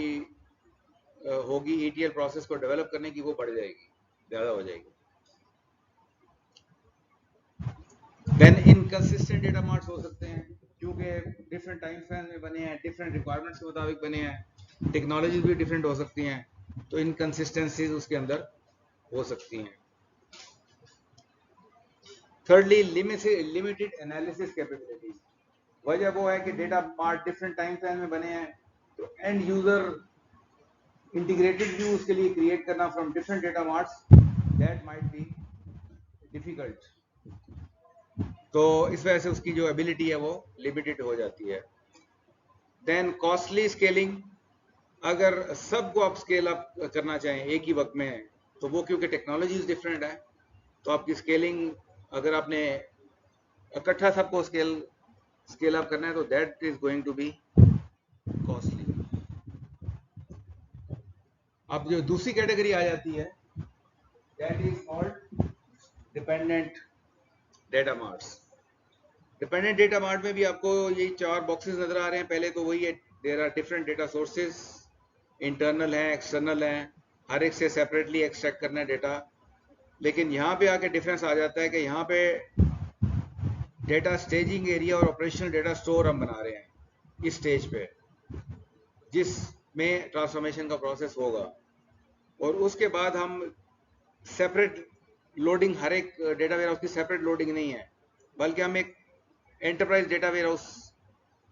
होगी ETL प्रोसेस को डेवलप करने की, वो बढ़ जाएगी, ज़्यादा हो जाएगी। देन इनकंसिस्टेंट डेटा मार्ट्स हो सकते हैं, क्योंकि डिफरेंट टाइम स्पैन में बने हैं, डिफरेंट रिक्वायरमेंट्स के मुताबिक बने हैं, टेक्नोलॉजीज भी डिफरेंट हो सकती हैं, तो इनकंसिस्टेंसीज उसके अंदर हो सकती हैं। Thirdly limited analysis capabilities. वजह वो है कि data mart different time span में बने हैं, तो एंड यूजर इंटीग्रेटेड व्यू उसके लिए क्रिएट करना from different data marts, that might be difficult. तो इस वजह से उसकी जो एबिलिटी है वो लिमिटेड हो जाती है। Then costly scaling. अगर सबको आप स्केल अप करना चाहें एक ही वक्त में, तो वो क्योंकि टेक्नोलॉजीज डिफरेंट है, तो आपकी स्केलिंग अगर आपने इकट्ठा सबको स्केल अप करना है, तो that is going to be costly. अब जो दूसरी कैटेगरी आ जाती है, that is called dependent data marts. Dependent data mart में भी आपको यही 4 बॉक्सेस नजर आ रहे हैं। पहले तो वही है, there are different data sources, internal हैं, एक्सटर्नल हैं, हर एक से सेपरेटली एक्सट्रैक्ट करना है डेटा। लेकिन यहाँ पे आके डिफरेंस आ जाता है कि यहाँ पे डेटा स्टेजिंग एरिया और ऑपरेशनल डेटा स्टोर हम बना रहे हैं इस स्टेज पे, जिसमें ट्रांसफॉर्मेशन का प्रोसेस होगा। और उसके बाद हम सेपरेट लोडिंग, हर एक डेटा वेयर हाउस की सेपरेट लोडिंग नहीं है, बल्कि हम एक एंटरप्राइज डेटा वेयर हाउस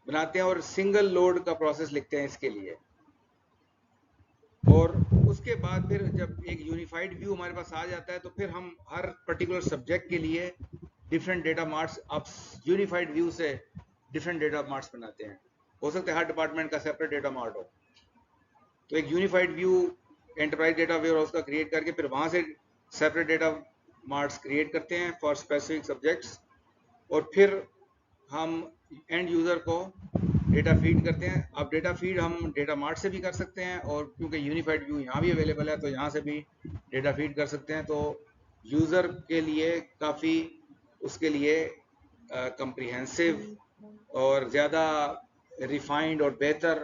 बनाते हैं और सिंगल लोड का प्रोसेस लिखते हैं इसके लिए। और उसके बाद फिर जब एक यूनिफाइड व्यू हमारे पास आ जाता है तो फिर हम हर पर्टिकुलर सब्जेक्ट के लिए डिफरेंट डेटा मार्ट्स, आप यूनिफाइड व्यू से डिफरेंट डेटा मार्ट्स बनाते हैं। हो सकता है हर डिपार्टमेंट का सेपरेट डेटा मार्ट हो, तो एक unified view enterprise data warehouse का क्रिएट करके फिर वहां से सेपरेट डेटा मार्ट्स क्रिएट करते हैं फॉर स्पेसिफिक सब्जेक्ट्स। और फिर हम एंड यूजर को डेटा फीड करते हैं। अब डेटा फीड हम डेटा मार्ट से भी कर सकते हैं, और क्योंकि यूनिफाइड व्यू यहाँ भी अवेलेबल है तो यहाँ से भी डेटा फीड कर सकते हैं। तो यूजर के लिए काफ़ी उसके लिए कंप्रिहेंसिव और ज़्यादा रिफाइंड और बेहतर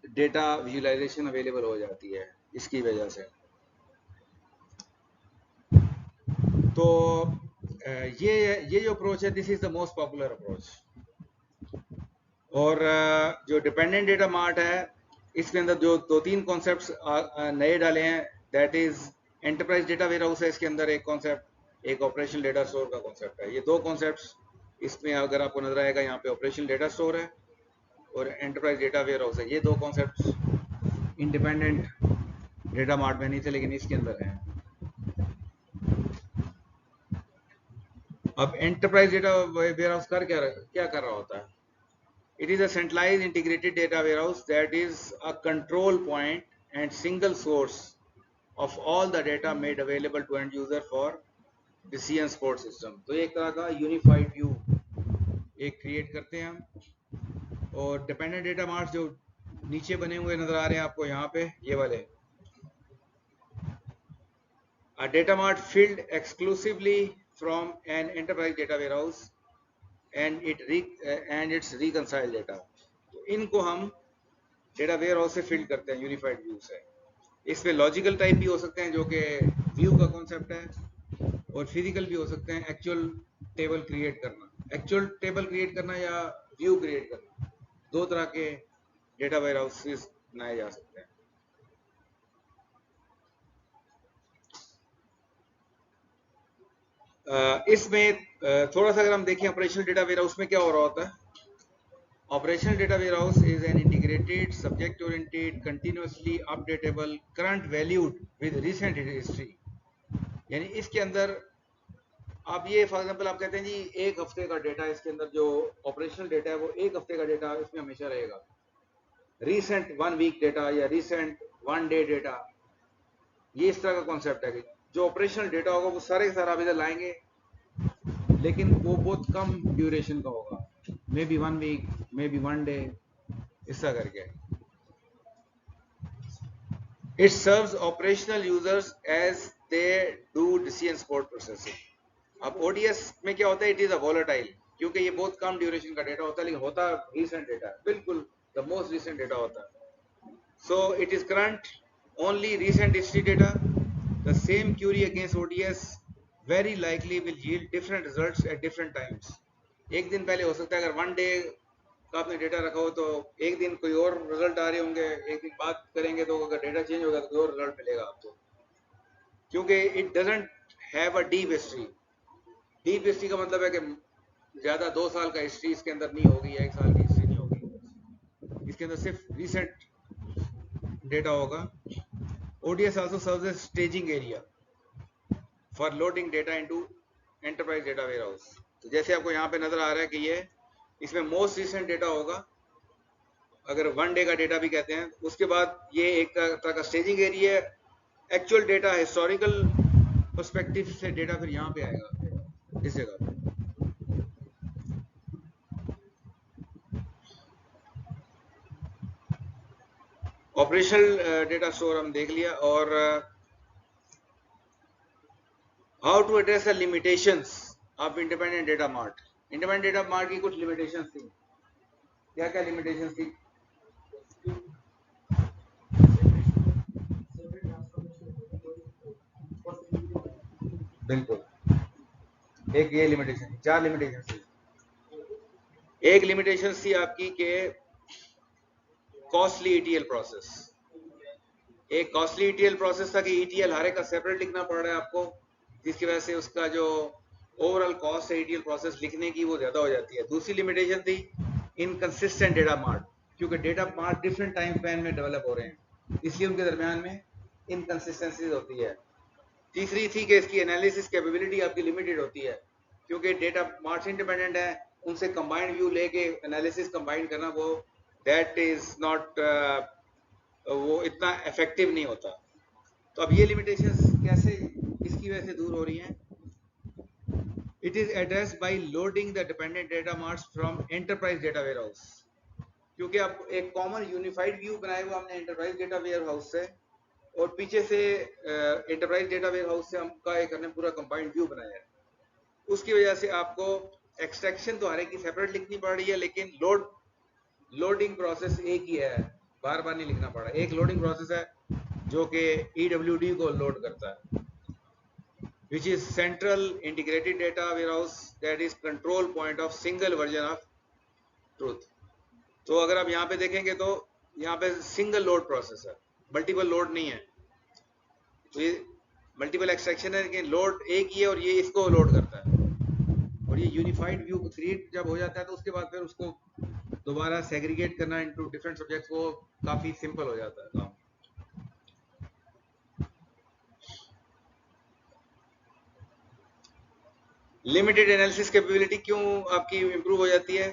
डेटा विजुअलाइजेशन अवेलेबल हो जाती है इसकी वजह से। तो ये जो अप्रोच है, this is the most popular approach. और जो डिपेंडेंट डेटा मार्ट है, इसके अंदर जो 2-3 कॉन्सेप्ट्स नए डाले हैं, that is enterprise data warehouse है इसके अंदर एक कॉन्सेप्ट, एक ऑपरेशनल डेटा स्टोर का कॉन्सेप्ट है। ये 2 कॉन्सेप्ट्स इसमें अगर आपको नजर आएगा, यहाँ पे ऑपरेशनल डेटा स्टोर है और एंटरप्राइज डेटा वेयर हाउस है। ये 2 कॉन्सेप्ट्स इंडिपेंडेंट डेटा मार्ट में नहीं थे, लेकिन इसके अंदर हैं। अब एंटरप्राइज डेटा वेयर हाउस क्या कर रहा होता है? It is a centralized integrated data warehouse that is a control point and single source of all the data made available to end user for decision support system. तो एक तरह का unified view एक क्रिएट करते हैं हम। और dependent data marts जो नीचे बने हुए नजर आ रहे हैं आपको यहाँ पे, ये वाले, a data mart filled exclusively from an enterprise data warehouse and its reconciled data. तो इनको हम डेटा वेयर हाउस से फिल्ड करते हैं यूनिफाइड व्यू से। इसमें लॉजिकल टाइप भी हो सकते हैं जो कि व्यू का कॉन्सेप्ट है, और फिजिकल भी हो सकते हैं, एक्चुअल टेबल क्रिएट करना, एक्चुअल टेबल क्रिएट करना या व्यू क्रिएट करना। 2 तरह के डेटा वेयर हाउसेस बनाए जा सकते हैं। इसमें थोड़ा सा अगर हम देखें ऑपरेशनल डेटा वेयर हाउस में क्या हो रहा होता है। Operational data warehouse is an integrated, subject-oriented, continuously updatable, current valued with recent history. यानी इसके अंदर आप ये फॉर एग्जांपल आप कहते हैं जी 1 हफ्ते का डेटा, इसके अंदर जो ऑपरेशनल डेटा है वो 1 हफ्ते का डेटा इसमें हमेशा रहेगा। रीसेंट 1 वीक डेटा या रीसेंट 1 डे डेटा, ये इस तरह का कॉन्सेप्ट है कि जो ऑपरेशनल डेटा होगा वो सारे का सारा आप इधर लाएंगे, लेकिन वो बहुत कम ड्यूरेशन का होगा, maybe 1 week, maybe 1 day, इस तरह करके। It serves operational users as they do decision support processing. अब ODS में क्या होता है, इट इज अ वोलेटाइल, क्योंकि ये बहुत कम ड्यूरेशन का डेटा होता है, लेकिन होता रीसेंट डेटा, बिल्कुल द मोस्ट रीसेंट डेटा होता है। So it is current only recent history data. The same query against ODS very likely will yield different results at different times. एक दिन पहले हो सकता है, अगर 1 डे का आपने डेटा रखा हो तो एक दिन कोई और रिजल्ट आ रहे होंगे, एक दिन बात करेंगे तो अगर डेटा चेंज होगा तो कोई और रिजल्ट मिलेगा आपको, क्योंकि it doesn't have a deep history. Deep history का मतलब है कि ज्यादा 2 साल का हिस्ट्री इसके अंदर नहीं होगी या 1 साल की हिस्ट्री नहीं होगी, इसके अंदर सिर्फ रिसेंट डेटा होगा। ODS also serves as staging area for loading data into enterprise data warehouse. तो जैसे आपको यहाँ पे नजर आ रहा है कि ये इसमें मोस्ट रिसेंट डेटा होगा, अगर 1 डे का डेटा भी कहते हैं। उसके बाद ये एक तरह का स्टेजिंग एरिया है। एक्चुअल डेटा हिस्टोरिकल पर्सपेक्टिव से डेटा फिर यहाँ पे आएगा इस जगह पे। ऑपरेशनल डेटा स्टोर हम देख लिया, और how to address the limitations of independent data mart. Independent data mart की कुछ लिमिटेशंस थी। क्या क्या लिमिटेशंस थी? बिल्कुल, एक ये लिमिटेशन, 4 लिमिटेशन थी। एक लिमिटेशन थी आपकी के कॉस्टली ईटीएल प्रोसेस। एक कॉस्टली ईटीएल प्रोसेस था कि ईटीएल हर एक का सेपरेट लिखना पड़ रहा है आपको, जिसकी वजह से उसका जो ओवरऑल कॉस्ट है ईटीएल प्रोसेस लिखने की वो ज्यादा हो जाती है। दूसरी लिमिटेशन थी इनकंसिस्टेंट डेटा मार्ट, क्योंकि data mart different time span में डेवलप हो रहे हैं, इसलिए उनके दरमियान में इनकंसिस्टेंसीज होती है। तीसरी थी कि इसकी एनालिसिस कैपेबिलिटी आपकी लिमिटेड होती है, क्योंकि डेटा मार्ट से इंडिपेंडेंट है, उनसे कंबाइंड व्यू लेके एनालिसिस कंबाइन करना वो दैट इज नॉट वो इतना इफेक्टिव नहीं होता। तो अब ये लिमिटेशंस कैसे इसकी वजह से दूर हो रही हैं? It is addressed by loading the dependent data marts from enterprise data warehouse, क्योंकि अब एक कॉमन यूनिफाइड व्यू बनाया हुआ हमने एंटरप्राइज डेटा वेयरहाउस से, और पीछे से एंटरप्राइज डेटा वेयरहाउस से हमका एक हमने पूरा कंबाइंड व्यू बनाया है। उसकी वजह से आपको एक्सट्रैक्शन तो हर एक की सेपरेट लिखनी पड़ रही है, लेकिन लोडिंग प्रोसेस एक ही है, बार बार नहीं लिखना पड़ा। एक लोडिंग प्रोसेस है जो कि EWD को लोड करता है, which is central integrated data warehouse that is control point of single version of truth। तो अगर आप यहाँ पे देखेंगे तो यहाँ पे सिंगल लोड प्रोसेस है, मल्टीपल लोड नहीं है। तो ये मल्टीपल एक्सट्रैक्शन है, लेकिन लोड एक ही है और ये इसको लोड करता है। और ये यूनिफाइड व्यू क्रिएट जब हो जाता है तो उसके बाद फिर उसको दोबारा सेग्रीगेट करना इनटू डिफरेंट सब्जेक्ट्स वो काफी सिंपल हो जाता है काम। लिमिटेड एनालिसिस कैपेबिलिटी क्यों आपकी इंप्रूव हो जाती है?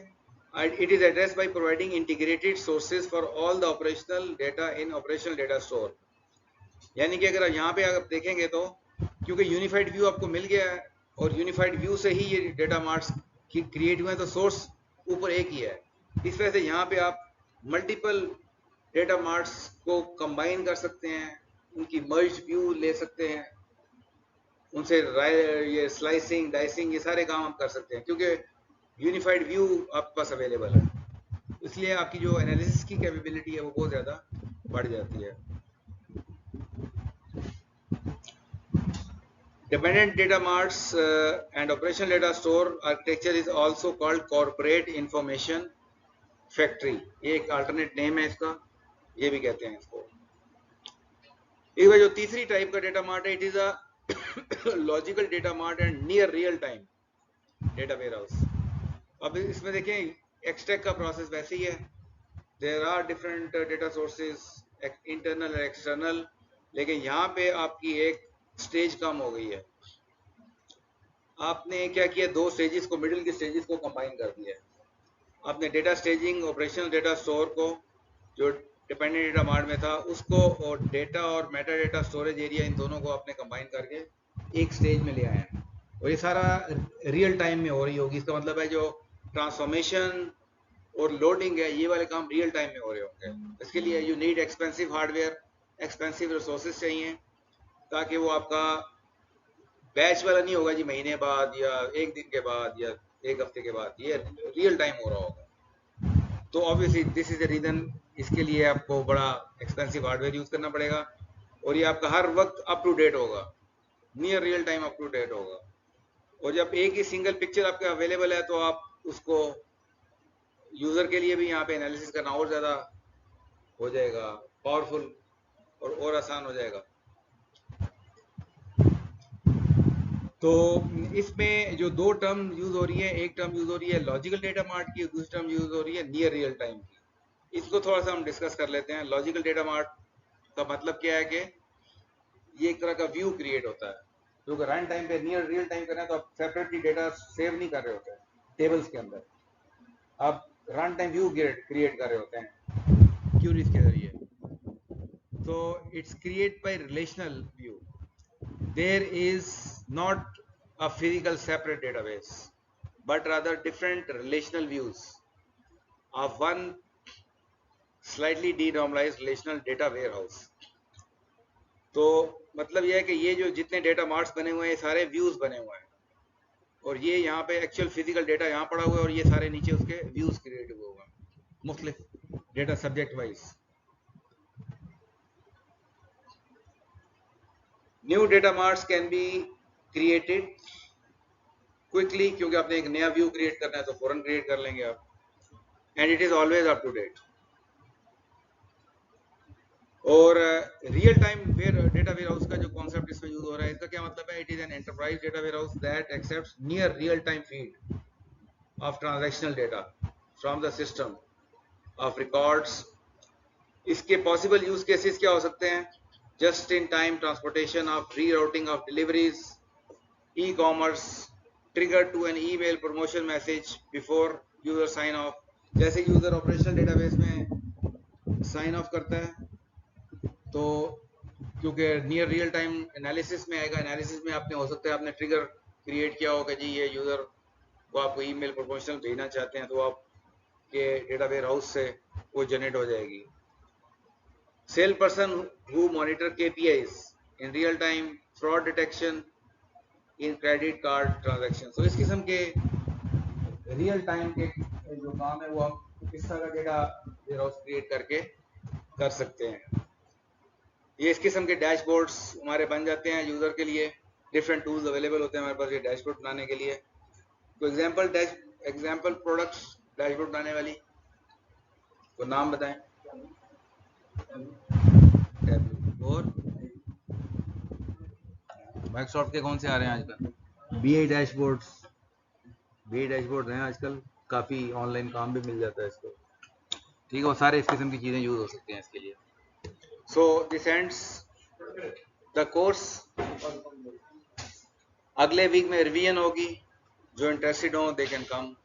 It is addressed by providing integrated sources for all the operational data in operational data store. यानी कि अगर यहाँ पे आप देखेंगे तो क्योंकि यूनिफाइड व्यू आपको मिल गया है और यूनिफाइड व्यू से ही ये डेटा मार्ट्स क्रिएट हुए हैं, तो सोर्स ऊपर एक ही है। इस वजह से यहाँ पे आप मल्टीपल डेटा मार्ट्स को कंबाइन कर सकते हैं, उनकी मर्ज व्यू ले सकते हैं, उनसे ये स्लाइसिंग डाइसिंग ये सारे काम आप कर सकते हैं, क्योंकि यूनिफाइड व्यू आपके पास अवेलेबल है। इसलिए आपकी जो एनालिसिस की कैपेबिलिटी है वो बहुत ज़्यादा बढ़ जाती है। Dependent data marts and operational data store architecture is also called corporate information factory। ये एक alternate name है इसका, ये भी कहते हैं इसको। एक बार जो तीसरी टाइप का डेटा मार्ट है, it is a logical data mart and near real time data warehouse. अब इसमें देखें एक्सट्रैक्ट का प्रोसेस वैसे ही है, there are different data sources internal और एक्सटर्नल, लेकिन यहाँ पे आपकी एक स्टेज कम हो गई है। आपने क्या किया, दो स्टेजेस को, मिडिल की स्टेजेस को कंबाइन कर दिया। आपने data staging operational data store को जो डिपेंडेंट डेटा मार्ट में था उसको, और डेटा और मेटा डेटा स्टोरेज एरिया, इन दोनों को आपने कंबाइन करके एक स्टेज में ले आए हैं। और ये सारा रियल टाइम में हो रही होगी। इसका मतलब है जो ट्रांसफॉर्मेशन और लोडिंग है ये वाले काम रियल टाइम में हो रहे होंगे। इसके लिए you need expensive hardware, expensive resources चाहिए, ताकि वो आपका बैच वाला नहीं होगा जी महीने बाद या एक दिन के बाद या एक हफ्ते के बाद, ये रियल टाइम हो रहा होगा। तो obviously this is the reason, इसके लिए आपको बड़ा एक्सपेंसिव हार्डवेयर यूज करना पड़ेगा, और ये आपका हर वक्त अप टू डेट होगा, near real time up to date होगा। और जब एक ही सिंगल पिक्चर आपके अवेलेबल है तो आप उसको यूजर के लिए भी यहाँ पे एनालिसिस करना और ज्यादा हो जाएगा, पावरफुल और आसान हो जाएगा। तो इसमें जो दो टर्म यूज हो रही है, एक टर्म यूज हो रही है लॉजिकल डेटा मार्ट की, दूसरी टर्म यूज हो रही है नियर रियल टाइम की। इसको थोड़ा सा हम डिस्कस कर लेते हैं। लॉजिकल डेटा मार्ट का मतलब क्या है कि ये एक तरह का व्यू क्रिएट होता है, जो कि रन टाइम पे नियर रियल टाइम करना है तो आप सेपरेटली डेटा सेव नहीं कर रहे होते टेबल्स के अंदर, आप रन टाइम व्यू क्रिएट कर रहे होते हैं क्यूरीज के जरिए। तो it's create bye relational view. There is not a physical separate database, but rather different relational views of one slightly denormalized relational data warehouse। तो मतलब ये है कि ये जो जितने डेटा मार्ट्स बने हुए हैं ये सारे व्यूज बने हुए हैं, और ये यहाँ पे एक्चुअल फिजिकल डेटा यहाँ पड़ा हुआ है, और ये सारे नीचे उसके व्यूज क्रिएट हुए हुए हैं मुख्तलिफ data subject wise. New data marts can be created quickly, क्योंकि आपने एक नया व्यू क्रिएट करना है तो फौरन क्रिएट कर लेंगे आप, and it is always up to date. और real time data warehouse का जो कॉन्सेप्ट इसमें यूज हो रहा है, इसका क्या मतलब है? It is an enterprise data warehouse that accepts near real time feed of transactional data from the system of records. इसके पॉसिबल यूज केसेस क्या हो सकते हैं? Just in time transportation of rerouting of deliveries, e commerce, trigger to an email promotion message before user sign off. जैसे user operational database में sign off करता है तो क्योंकि नियर रियल टाइम एनालिसिस में आएगा, एनालिसिस में आपने हो सकता है आपने ट्रिगर क्रिएट किया होगा जी ये यूजर को आपको ईमेल प्रमोशनल भेजना चाहते हैं, तो आप के डेटा वेयर हाउस से वो जनरेट हो जाएगी। Cell person who monitor KPIs in real time, fraud detection in credit card transaction. तो इस किस्म के रियल टाइम के जो काम है वो आप किस तरह का डेटा वेयर हाउस क्रिएट करके कर सकते हैं। ये इस किस्म के डैशबोर्ड्स हमारे बन जाते हैं यूजर के लिए। डिफरेंट टूल्स अवेलेबल होते हैं हमारे पास ये डैशबोर्ड बनाने के लिए। तो एग्जाम्पल प्रोडक्ट्स डैशबोर्ड बनाने वाली को नाम बताएं। और माइक्रोसॉफ्ट के कौन से आ रहे हैं आजकल? BI डैशबोर्ड हैं आजकल, काफ़ी ऑनलाइन काम भी मिल जाता है इसको। ठीक है, वो सारे इस किस्म की चीज़ें यूज़ हो सकती हैं इसके लिए। So this ends the course. अगले वीक में रिवीजन होगी, जो इंटरेस्टेड हो दे कैन कम।